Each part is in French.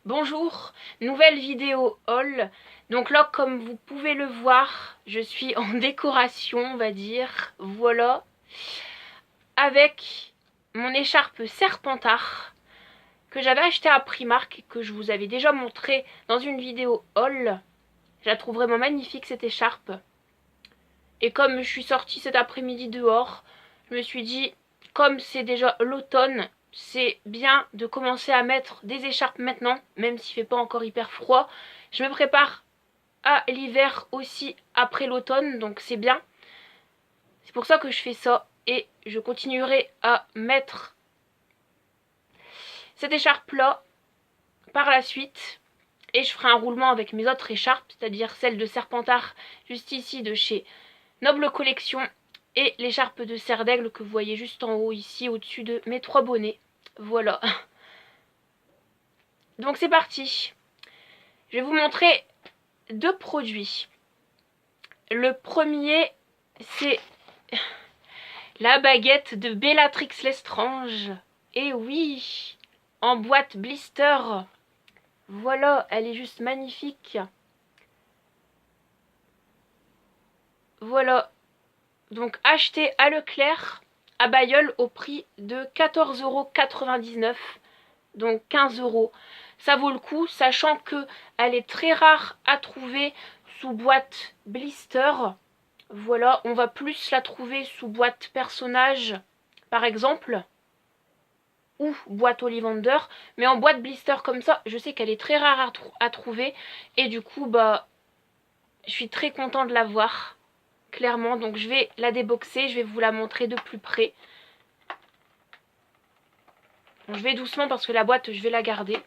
Bonjour, nouvelle vidéo haul. Donc là, comme vous pouvez le voir, je suis en décoration, on va dire. Voilà. Avec mon écharpe Serpentard que j'avais acheté à Primark et que je vous avais déjà montré dans une vidéo haul. Je la trouve vraiment magnifique cette écharpe. Et comme je suis sortie cet après-midi dehors, je me suis dit, comme c'est déjà l'automne, c'est bien de commencer à mettre des écharpes maintenant, même s'il fait pas encore hyper froid. Je me prépare à l'hiver aussi après l'automne, donc c'est bien. C'est pour ça que je fais ça et je continuerai à mettre cette écharpe là par la suite. Et je ferai un roulement avec mes autres écharpes, c'est-à-dire celle de Serpentard juste ici de chez Noble Collection et l'écharpe de Serre d'Aigle que vous voyez juste en haut ici au-dessus de mes trois bonnets. Voilà. Donc c'est parti. Je vais vous montrer deux produits. Le premier, c'est la baguette de Bellatrix Lestrange. Et oui, en boîte blister. Voilà, elle est juste magnifique. Voilà. Donc acheté à Leclerc, à Bailleul, au prix de 14,99 €. Donc 15 €. Ça vaut le coup, sachant que elle est très rare à trouver sous boîte blister. Voilà, on va plus la trouver sous boîte personnage, par exemple, ou boîte Ollivander. Mais en boîte blister comme ça, je sais qu'elle est très rare à trouver. Et du coup, bah, je suis très contente de l'avoir, clairement. Donc je vais la déboxer, je vais vous la montrer de plus près. Je vais doucement parce que la boîte, je vais la garder.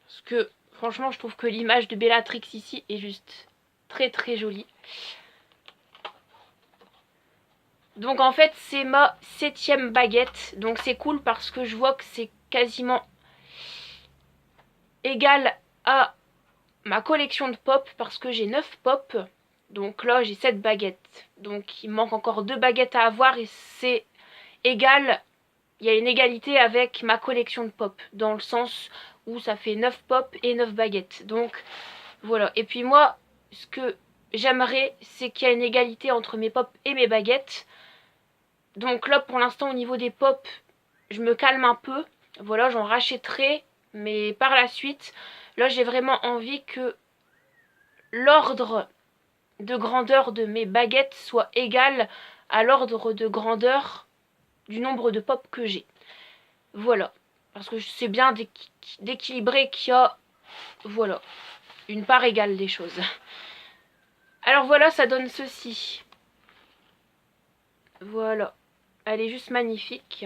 Parce que franchement, je trouve que l'image de Bellatrix ici est juste très très jolie. Donc en fait, c'est ma 7e baguette. Donc c'est cool parce que je vois que c'est quasiment égal à ma collection de pop. Parce que j'ai 9 pop. Donc là, j'ai 7 baguettes. Donc il me manque encore 2 baguettes à avoir et c'est égal. Il y a une égalité avec ma collection de pop. Dans le sens où ça fait 9 pop et 9 baguettes. Donc voilà. Et puis moi, ce que j'aimerais, c'est qu'il y ait une égalité entre mes pop et mes baguettes. Donc là, pour l'instant, au niveau des pop, je me calme un peu. Voilà, j'en rachèterai. Mais par la suite, là, j'ai vraiment envie que l'ordre de grandeur de mes baguettes soit égal à l'ordre de grandeur du nombre de pop que j'ai. Voilà. Parce que c'est bien d'équilibrer qu'il y a, voilà, une part égale des choses. Alors voilà, ça donne ceci. Voilà. Elle est juste magnifique.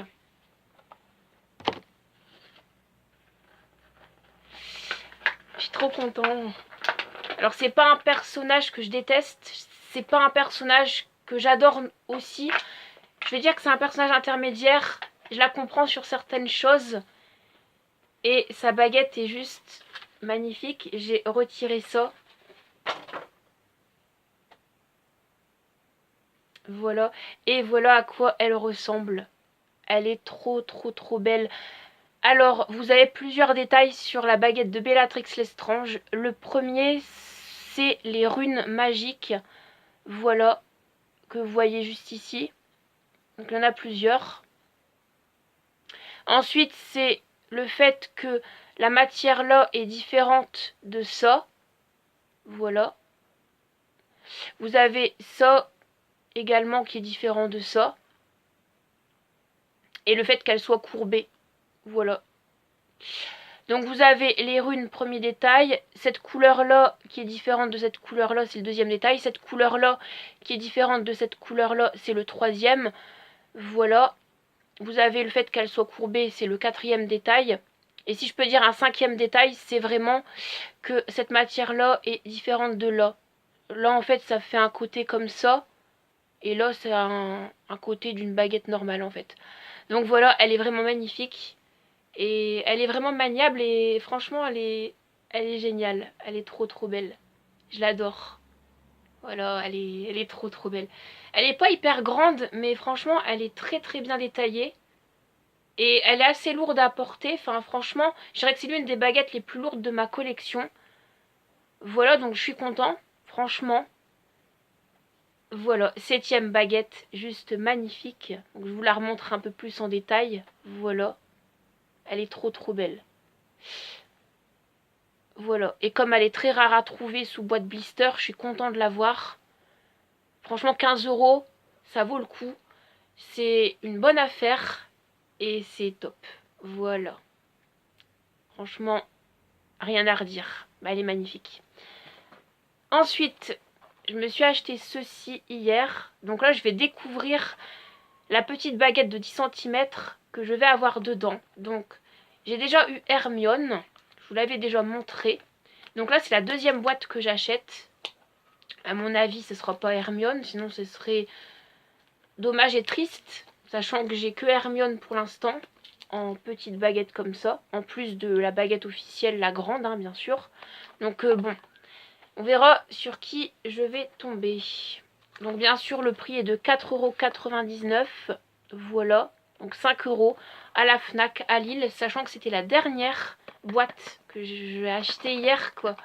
Je suis trop contente. Alors c'est pas un personnage que je déteste. C'est pas un personnage que j'adore aussi. Je vais dire que c'est un personnage intermédiaire. Je la comprends sur certaines choses. Et sa baguette est juste magnifique. J'ai retiré ça. Voilà. Et voilà à quoi elle ressemble. Elle est trop trop trop belle. Alors, vous avez plusieurs détails sur la baguette de Bellatrix Lestrange. Le premier, c'est les runes magiques. Voilà, que vous voyez juste ici. Donc, il y en a plusieurs. Ensuite, c'est le fait que la matière là est différente de ça. Voilà. Vous avez ça également qui est différent de ça. Et le fait qu'elle soit courbée. Voilà. Donc vous avez les runes, premier détail. Cette couleur-là qui est différente de cette couleur-là, c'est le deuxième détail. Cette couleur-là qui est différente de cette couleur-là, c'est le troisième. Voilà. Vous avez le fait qu'elle soit courbée, c'est le quatrième détail. Et si je peux dire un cinquième détail, c'est vraiment que cette matière-là est différente de là. Là, en fait, ça fait un côté comme ça. Et là, c'est un côté d'une baguette normale, en fait. Donc voilà, elle est vraiment magnifique. Et elle est vraiment maniable et franchement, elle est géniale. Elle est trop trop belle. Je l'adore. Voilà, elle est trop trop belle. Elle est pas hyper grande, mais franchement, elle est très très bien détaillée. Et elle est assez lourde à porter. Enfin, franchement, je dirais que c'est l'une des baguettes les plus lourdes de ma collection. Voilà, donc je suis content. Franchement. Voilà, 7e baguette, juste magnifique. Donc je vous la remontre un peu plus en détail. Voilà, elle est trop belle. Voilà, et comme elle est très rare à trouver sous boîte blister, je suis content de l'avoir. Franchement, 15 euros, ça vaut le coup. C'est une bonne affaire et c'est top. Voilà, franchement, rien à redire. Bah, elle est magnifique. Ensuite, je me suis acheté ceci hier. Donc là, je vais découvrir la petite baguette de 10 centimètres que je vais avoir dedans. Donc, j'ai déjà eu Hermione. Je vous l'avais déjà montré. Donc là, c'est la deuxième boîte que j'achète. À mon avis, ce sera pas Hermione. Sinon, ce serait dommage et triste. Sachant que j'ai que Hermione pour l'instant. En petite baguette comme ça. En plus de la baguette officielle, la grande, hein, bien sûr. Donc bon, on verra sur qui je vais tomber. Donc bien sûr, le prix est de 4,99 €. Voilà, donc 5 € à la Fnac à Lille, sachant que c'était la dernière boîte que j'ai achetée hier, quoi.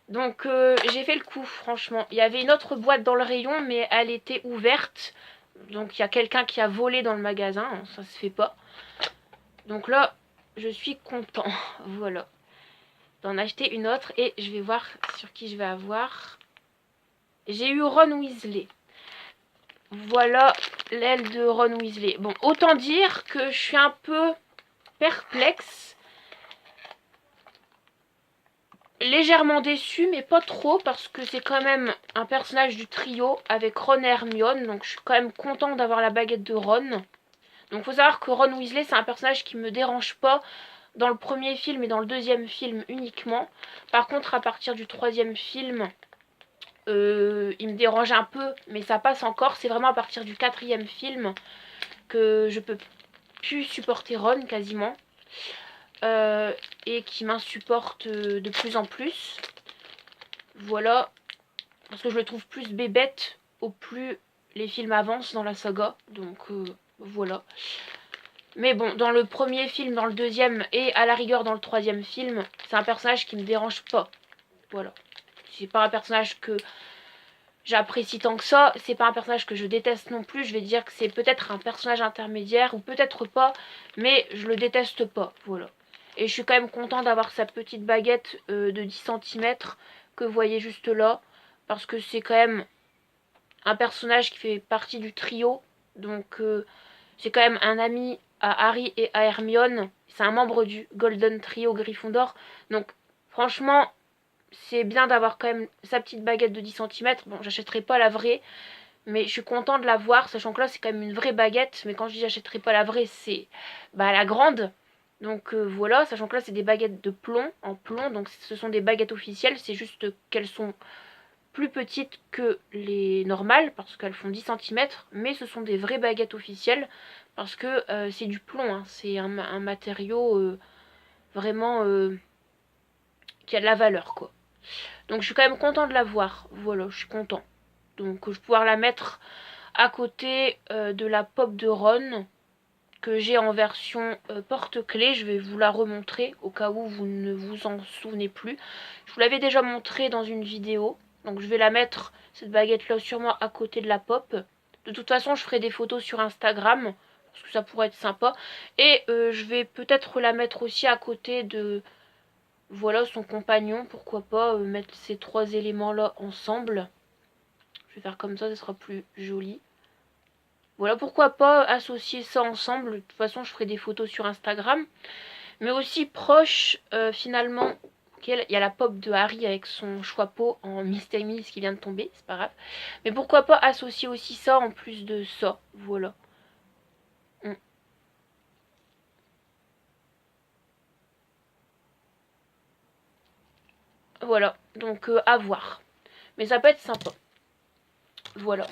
Donc j'ai fait le coup, franchement. Il y avait une autre boîte dans le rayon, mais elle était ouverte. Donc il y a quelqu'un qui a volé dans le magasin, ça se fait pas. Donc là, je suis content, voilà. D'en acheter une autre et je vais voir sur qui je vais avoir. J'ai eu Ron Weasley. Voilà l'aile de Ron Weasley. Bon, autant dire que je suis un peu perplexe. Légèrement déçue, mais pas trop, parce que c'est quand même un personnage du trio avec Ron et Hermione. Donc je suis quand même contente d'avoir la baguette de Ron. Donc faut savoir que Ron Weasley, c'est un personnage qui me dérange pas dans le premier film et dans le deuxième film uniquement. Par contre, à partir du troisième film, il me dérange un peu, mais ça passe encore. C'est vraiment à partir du quatrième film que je peux plus supporter Ron quasiment. Et qui m'insupporte de plus en plus. Voilà. Parce que je le trouve plus bébête au plus les films avancent dans la saga. Donc voilà. Mais bon, dans le premier film, dans le deuxième et à la rigueur dans le troisième film, c'est un personnage qui me dérange pas. Voilà. C'est pas un personnage que j'apprécie tant que ça. C'est pas un personnage que je déteste non plus. Je vais dire que c'est peut-être un personnage intermédiaire ou peut-être pas. Mais je le déteste pas. Voilà. Et je suis quand même content d'avoir sa petite baguette de 10 centimètres que vous voyez juste là. Parce que c'est quand même un personnage qui fait partie du trio. Donc c'est quand même un ami à Harry et à Hermione. C'est un membre du Golden Trio Gryffondor. Donc franchement, c'est bien d'avoir quand même sa petite baguette de 10 centimètres. Bon, j'achèterai pas la vraie. Mais je suis content de la voir, sachant que là c'est quand même une vraie baguette. Mais quand je dis j'achèterai pas la vraie, c'est la grande. Donc voilà, sachant que là c'est des baguettes de plomb, en plomb, donc ce sont des baguettes officielles, c'est juste qu'elles sont plus petites que les normales, parce qu'elles font 10 centimètres, mais ce sont des vraies baguettes officielles, parce que c'est du plomb, hein, c'est un matériau vraiment qui a de la valeur, quoi. Donc je suis quand même content de la voir, voilà, je suis content. Donc je vais pouvoir la mettre à côté de la pop de Ron, que j'ai en version porte-clés. Je vais vous la remontrer au cas où vous ne vous en souvenez plus. Je vous l'avais déjà montré dans une vidéo. Donc je vais la mettre, cette baguette là, sûrement à côté de la pop. De toute façon, je ferai des photos sur Instagram, parce que ça pourrait être sympa. Et je vais peut-être la mettre aussi à côté de, voilà, son compagnon. Pourquoi pas mettre ces trois éléments là ensemble. Je vais faire comme ça sera plus joli. Voilà, pourquoi pas associer ça ensemble. De toute façon, je ferai des photos sur Instagram. Mais aussi proche, finalement, il y a la pop de Harry avec son chapeau en Mystery Miss qui vient de tomber, c'est pas grave. Mais pourquoi pas associer aussi ça en plus de ça. Voilà. Voilà, donc à voir. Mais ça peut être sympa. Voilà.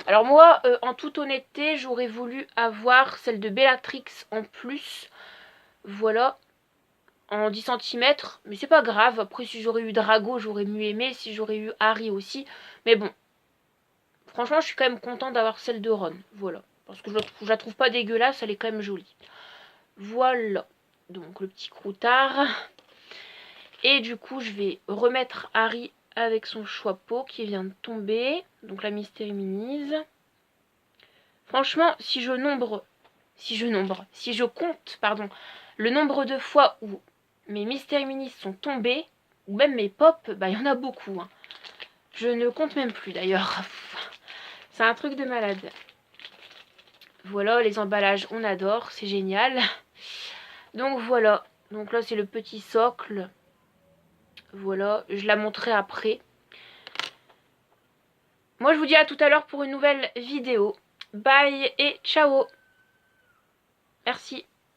Alors moi, en toute honnêteté, j'aurais voulu avoir celle de Bellatrix en plus. Voilà. En 10 centimètres, mais c'est pas grave. Après, si j'aurais eu Drago, j'aurais mieux aimé. Si j'aurais eu Harry aussi. Mais bon, franchement, je suis quand même contente d'avoir celle de Ron. Voilà. Parce que je la trouve pas dégueulasse, elle est quand même jolie. Voilà. Donc le petit croutard. Et du coup, je vais remettre Harry avec son chapeau qui vient de tomber. Donc la Mystery Minis. Franchement, si je compte, pardon, le nombre de fois où mes Mystery Minis sont tombés, ou même mes pops, bah il y en a beaucoup. Hein. Je ne compte même plus d'ailleurs. C'est un truc de malade. Voilà, les emballages, on adore, c'est génial. Donc voilà, donc là c'est le petit socle. Voilà, je la montrerai après. Moi je vous dis à tout à l'heure pour une nouvelle vidéo. Bye et ciao. Merci.